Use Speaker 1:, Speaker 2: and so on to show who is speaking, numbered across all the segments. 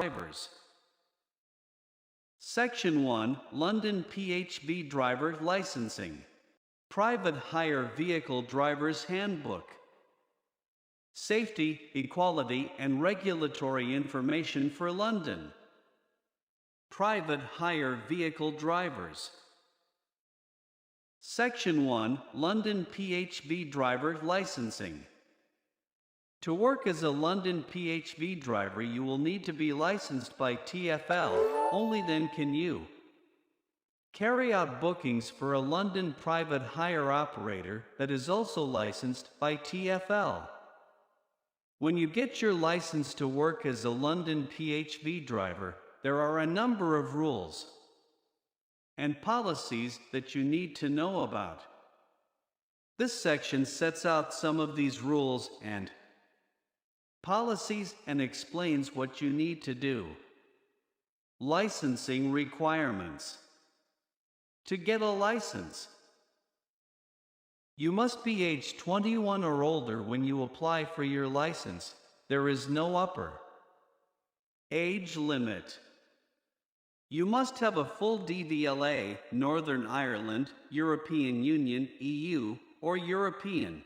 Speaker 1: drivers. Section 1, London PHV Driver Licensing. Private Hire Vehicle Driver's Handbook. Safety, Equality and Regulatory Information for London. Private Hire Vehicle Drivers. Section 1, London PHV Driver Licensing. To work as a London PHV driver, you will need to be licensed by TfL. Only then can you carry out bookings for a London private hire operator that is also licensed by TfL. When you get your license to work as a London PHV driver, there are a number of rules and policies that you need to know about. This section sets out some of these rules and policies and explains what you need to do. Licensing requirements. To get a license, you must be age 21 or older when you apply for your license. There is no upper age limit. You must have a full DVLA, Northern Ireland, European Union, EU, or European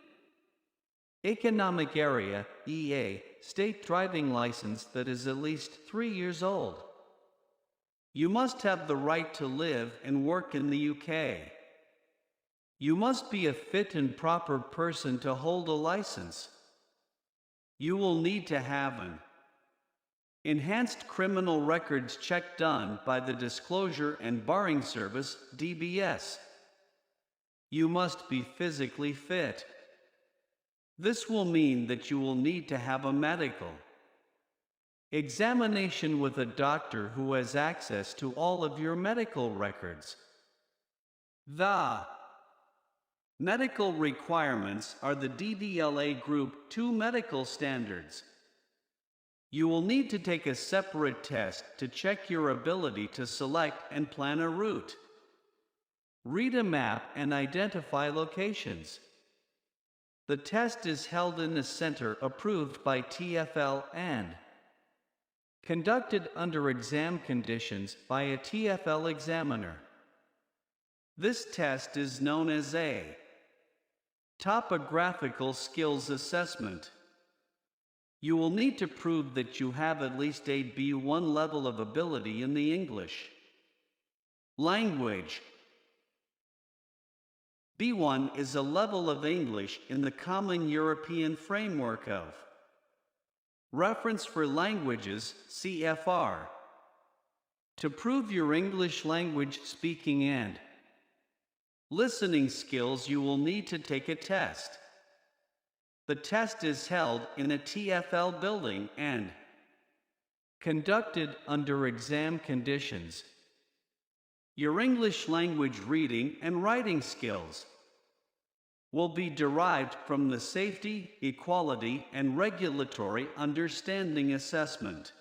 Speaker 1: Economic Area, EA, state driving license that is at least 3 years old. You must have the right to live and work in the UK. You must be a fit and proper person to hold a license. You will need to have an enhanced criminal records check done by the Disclosure and Barring Service, DBS. You must be physically fit. This will mean that you will need to have a medical examination with a doctor who has access to all of your medical records. The medical requirements are the DVLA Group 2 medical standards. You will need to take a separate test to check your ability to select and plan a route, read a map and identify locations. The test is held in a center approved by TfL and conducted under exam conditions by a TfL examiner. This test is known as a topographical skills assessment. You will need to prove that you have at least a B1 level of ability in the English language. B1 is a level of English in the Common European Framework of Reference for Languages, CFR. To prove your English language speaking and listening skills, you will need to take a test. The test is held in a TfL building and conducted under exam conditions. Your English language reading and writing skills will be derived from the Safety, Equality, and Regulatory Understanding Assessment.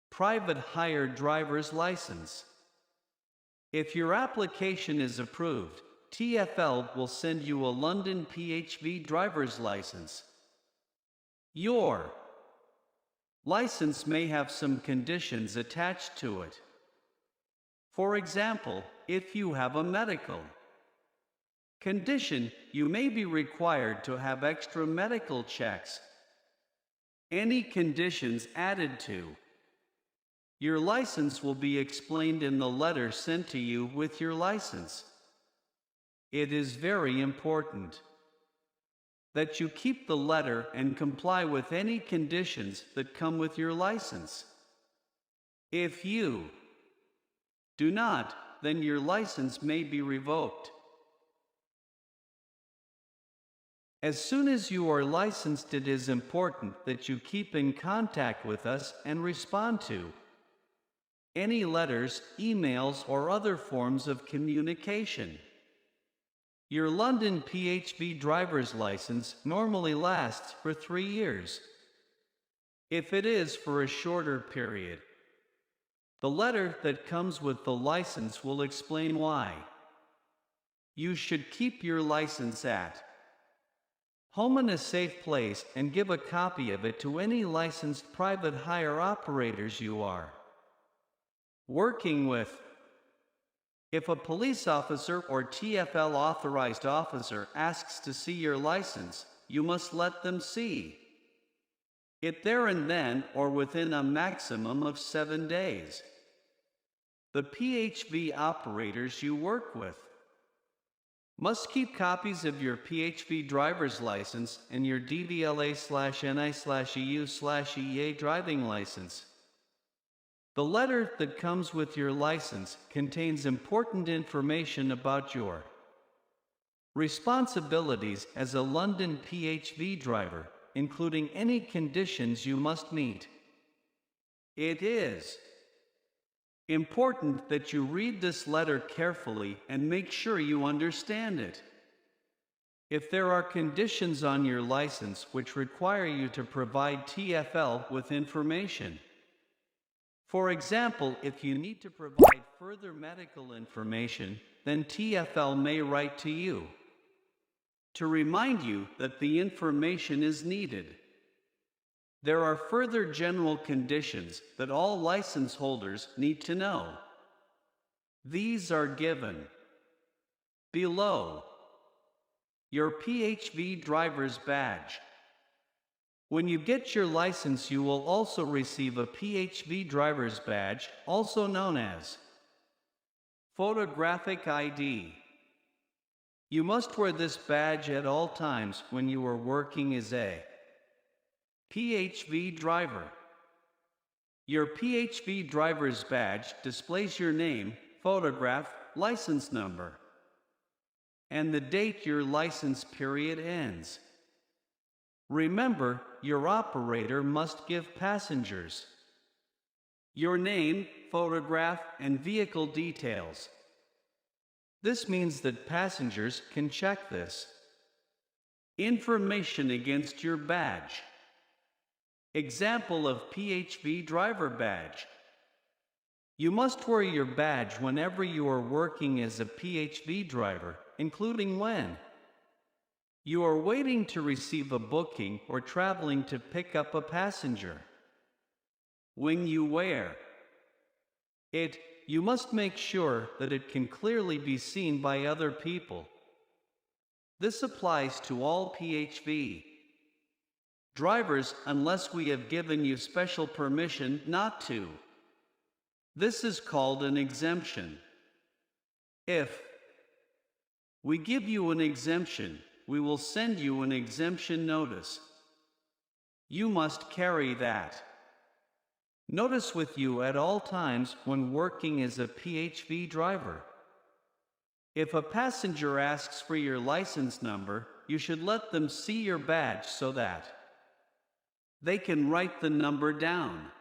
Speaker 1: Private Hire Driver's License. If your application is approved, TfL will send you a London PHV driver's license. Your license may have some conditions attached to it. For example, if you have a medical condition, you may be required to have extra medical checks. Any conditions added to your license will be explained in the letter sent to you with your license. It is very important that you keep the letter and comply with any conditions that come with your license. If you do not, then your license may be revoked. As soon as you are licensed, it is important that you keep in contact with us and respond to any letters, emails, or other forms of communication. Your London PHV driver's license normally lasts for 3 years. If it is for a shorter period, the letter that comes with the license will explain why you should keep your license at Home in a safe place and give a copy of it to any licensed private hire operators you are working with. If a police officer or TFL authorized officer asks to see your license, you must let them see it there and then or within a maximum of 7 days. The PHV operators you work with must keep copies of your PHV driver's license and your DVLA/NI/EU/EA driving license. The letter that comes with your license contains important information about your responsibilities as a London PHV driver, including any conditions you must meet. It is important that you read this letter carefully and make sure you understand it. If there are conditions on your license which require you to provide TFL with information, for example, if you need to provide further medical information, then TFL may write to you to remind you that the information is needed. There are further general conditions that all license holders need to know. These are given below. Your PHV driver's badge. When you get your license, you will also receive a PHV driver's badge, also known as photographic ID. You must wear this badge at all times when you are working as a PHV driver. Your PHV driver's badge displays your name, photograph, license number, and the date your license period ends. Remember, your operator must give passengers your name, photograph, and vehicle details. This means that passengers can check this information against your badge. Example of PHV driver badge. You must wear your badge whenever you are working as a PHV driver, including when you are waiting to receive a booking or traveling to pick up a passenger. When you wear it, you must make sure that it can clearly be seen by other people. This applies to all PHV drivers unless we have given you special permission not to. This is called an exemption. If we give you an exemption, we will send you an exemption notice. You must carry that notice with you at all times when working as a PHV driver. If a passenger asks for your license number, you should let them see your badge so that they can write the number down.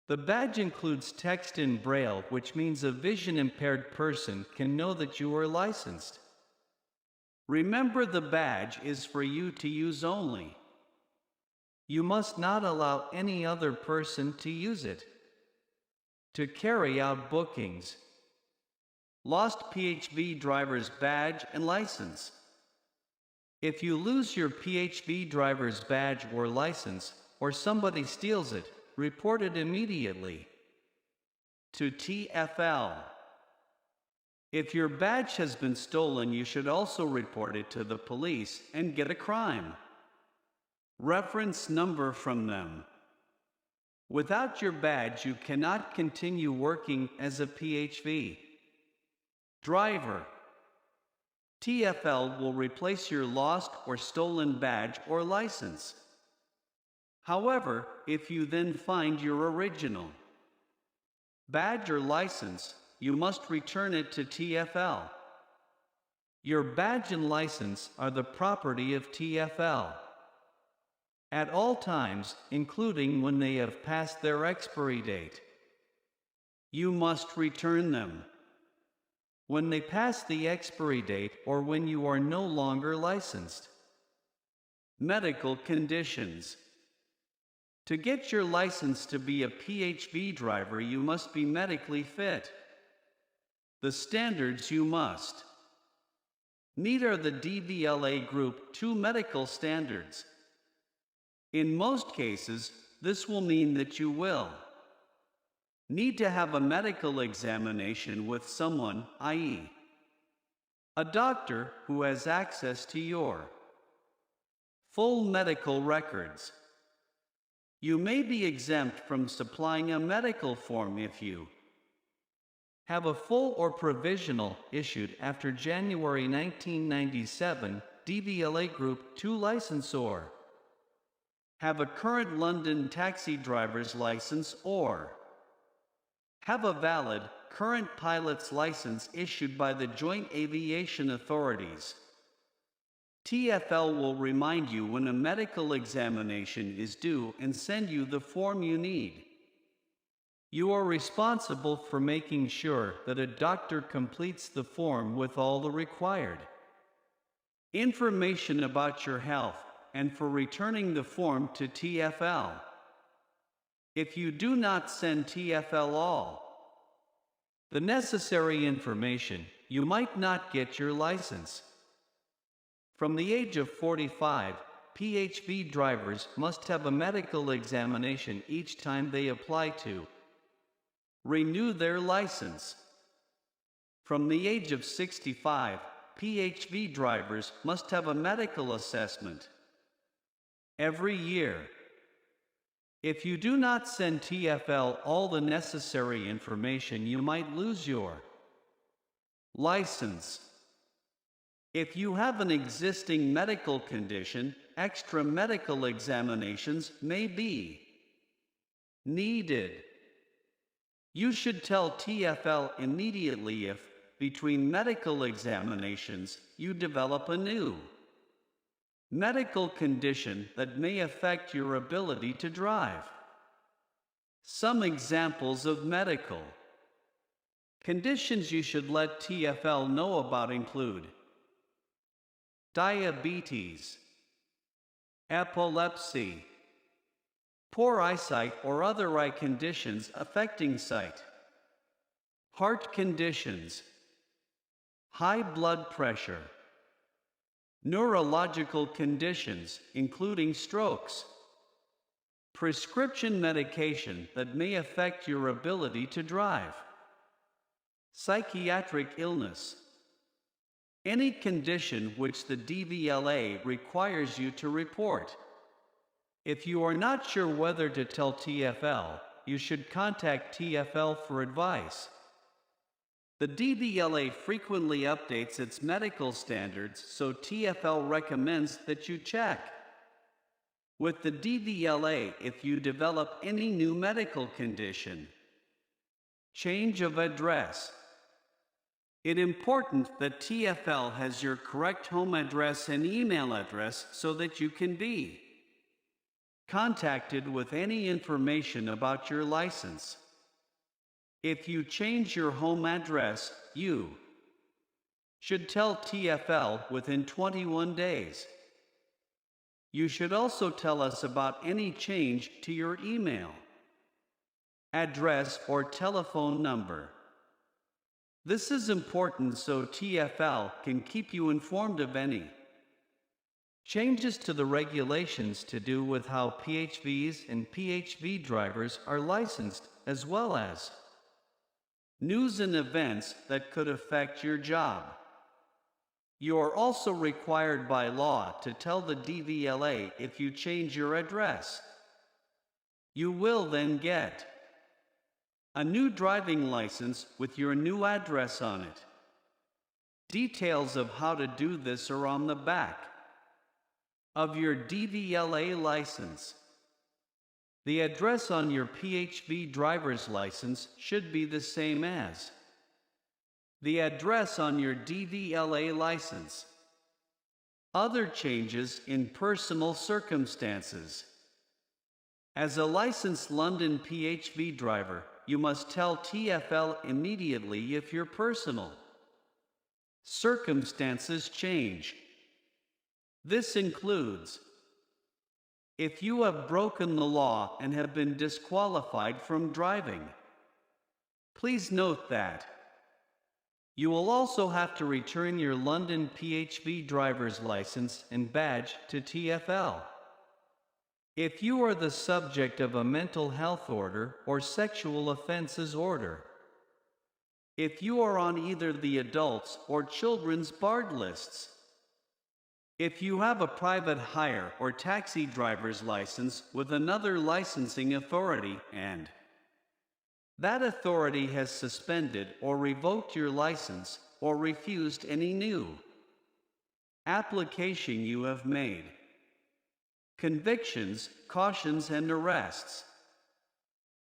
Speaker 1: The badge includes text in Braille, which means a vision-impaired person can know that you are licensed. Remember, the badge is for you to use only. You must not allow any other person to use it to carry out bookings. Lost PHV driver's badge and license. If you lose your PHV driver's badge or license, or somebody steals it, report it immediately to TFL. If your badge has been stolen, you should also report it to the police and get a crime reference number from them. Without your badge, you cannot continue working as a PHV driver. TFL will replace your lost or stolen badge or license. However, if you then find your original badge or license, you must return it to TFL. Your badge and license are the property of TFL at all times, including when they have passed their expiry date. You must return them when they pass the expiry date or when you are no longer licensed. Medical conditions. To get your license to be a PHV driver, you must be medically fit. The standards you must Meet are the DVLA Group 2 medical standards. In most cases, this will mean that you will need to have a medical examination with someone, i.e., a doctor who has access to your full medical records. You may be exempt from supplying a medical form if you have a full or provisional issued after January 1997 DVLA Group 2 license, or have a current London taxi driver's license, or have a valid current pilot's license issued by the Joint Aviation Authorities. TfL will remind you when a medical examination is due and send you the form you need. You are responsible for making sure that a doctor completes the form with all the required information about your health and for returning the form to TfL. If you do not send TfL all the necessary information, you might not get your license. From the age of 45, PHV drivers must have a medical examination each time they apply to renew their license. From the age of 65, PHV drivers must have a medical assessment every year. If you do not send TfL all the necessary information, you might lose your license. If you have an existing medical condition, extra medical examinations may be needed. You should tell TfL immediately if, between medical examinations, you develop a new medical condition that may affect your ability to drive. Some examples of medical conditions you should let TfL know about include diabetes, epilepsy, poor eyesight or other eye conditions affecting sight, heart conditions, high blood pressure, neurological conditions including strokes, prescription medication that may affect your ability to drive, psychiatric illness, any condition which the DVLA requires you to report. If you are not sure whether to tell TfL, you should contact TfL for advice. The DVLA frequently updates its medical standards, so TfL recommends that you check with the DVLA if you develop any new medical condition. Change of address. It's important that TfL has your correct home address and email address so that you can be contacted with any information about your license. If you change your home address, you should tell TfL within 21 days. You should also tell us about any change to your email address or telephone number. This is important so TfL can keep you informed of any changes to the regulations to do with how PHVs and PHV drivers are licensed, as well as news and events that could affect your job. You are also required by law to tell the DVLA if you change your address. You will then get a new driving license with your new address on it. Details of how to do this are on the back of your DVLA license. The address on your PHV driver's license should be the same as the address on your DVLA license. Other changes in personal circumstances. As a licensed London PHV driver, you must tell TfL immediately if your personal circumstances change. This includes if you have broken the law and have been disqualified from driving. Please note that You will also have to return your London PHV driver's license and badge to TfL. If you are the subject of a mental health order or sexual offences order. If you are on either the adults or children's barred lists. If you have a private hire or taxi driver's license with another licensing authority and that authority has suspended or revoked your license or refused any new application you have made. Convictions, cautions, and arrests.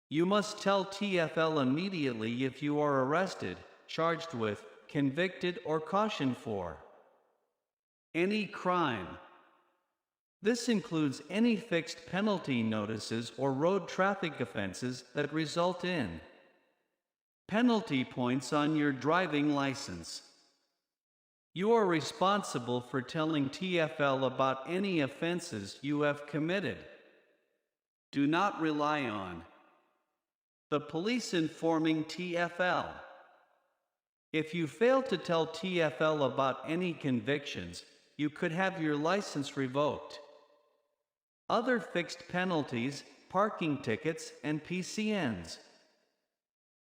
Speaker 1: You must tell TfL immediately if you are arrested, charged with, convicted, or cautioned for any crime. This includes any fixed penalty notices or road traffic offenses that result in penalty points on your driving license. You are responsible for telling TfL about any offenses you have committed. Do not rely on the police informing TfL. If you fail to tell TfL about any convictions, you could have your license revoked. Other fixed penalties, parking tickets, and PCNs.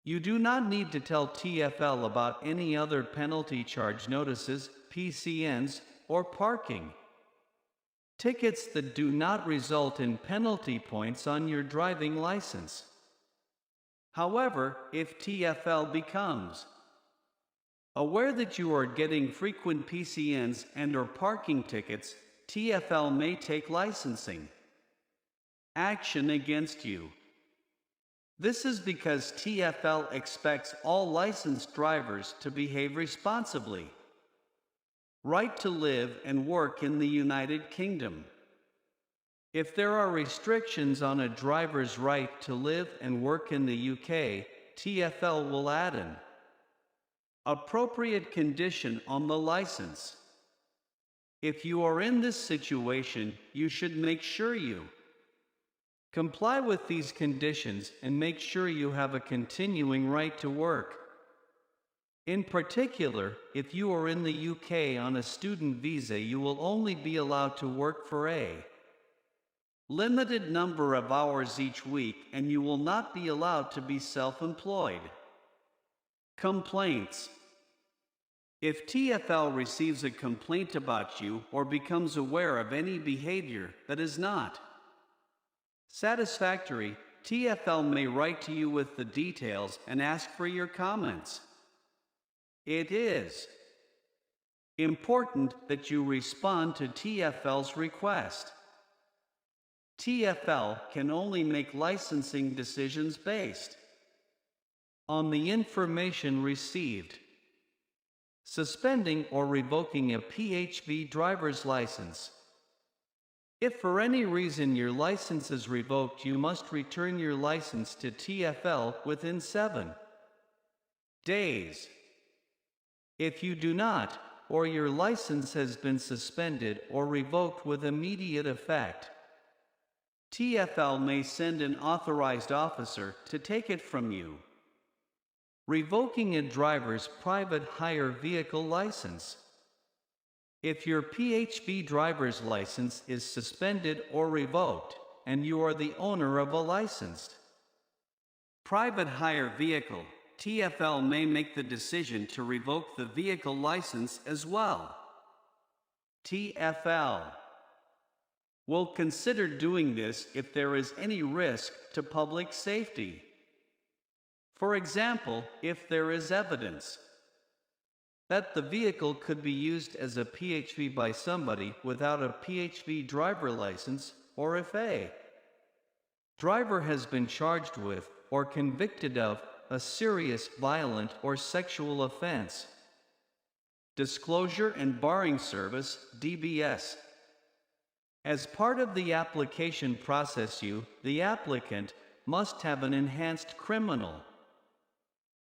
Speaker 1: You do not need to tell TfL about any other penalty charge notices, PCNs, or parking tickets that do not result in penalty points on your driving license. However, if TfL becomes aware that you are getting frequent PCNs and/or parking tickets, TfL may take licensing action against you. This is because TfL expects all licensed drivers to behave responsibly. Right to live and work in the United Kingdom. If there are restrictions on a driver's right to live and work in the UK, TfL will add an appropriate condition on the license. If you are in this situation, you should make sure you comply with these conditions and make sure you have a continuing right to work. In particular, if you are in the UK on a student visa, you will only be allowed to work for a limited number of hours each week, and you will not be allowed to be self-employed. Complaints. If TfL receives a complaint about you or becomes aware of any behavior that is not satisfactory, TfL may write to you with the details and ask for your comments. It is important that you respond to TfL's request. TfL can only make licensing decisions based on the information received. Suspending or revoking a PHV driver's license. If for any reason your license is revoked, you must return your license to TfL within 7 days. If you do not, or your license has been suspended or revoked with immediate effect, TfL may send an authorized officer to take it from you. Revoking a driver's private hire vehicle license. If your PHV driver's license is suspended or revoked, and you are the owner of a licensed private hire vehicle, TfL may make the decision to revoke the vehicle license as well. TfL will consider doing this if there is any risk to public safety. For example, if there is evidence that the vehicle could be used as a PHV by somebody without a PHV driver license, or if a driver has been charged with or convicted of a serious, violent, or sexual offense. Disclosure and Barring Service, DBS. As part of the application process, the applicant, must have an enhanced criminal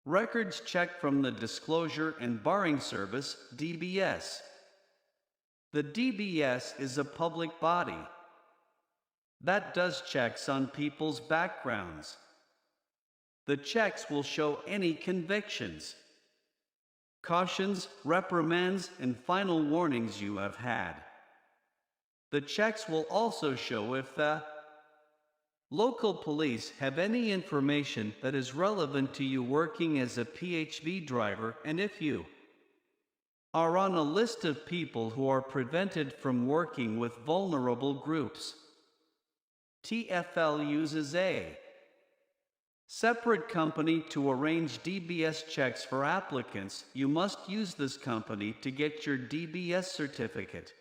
Speaker 1: records check from the Disclosure and Barring Service, DBS. The DBS is a public body that does checks on people's backgrounds. The checks will show any convictions, cautions, reprimands, and final warnings you have had. The checks will also show if the local police have any information that is relevant to you working as a PHV driver, and if you are on a list of people who are prevented from working with vulnerable groups. TfL uses a separate company to arrange DBS checks for applicants. You must use this company to get your DBS certificate.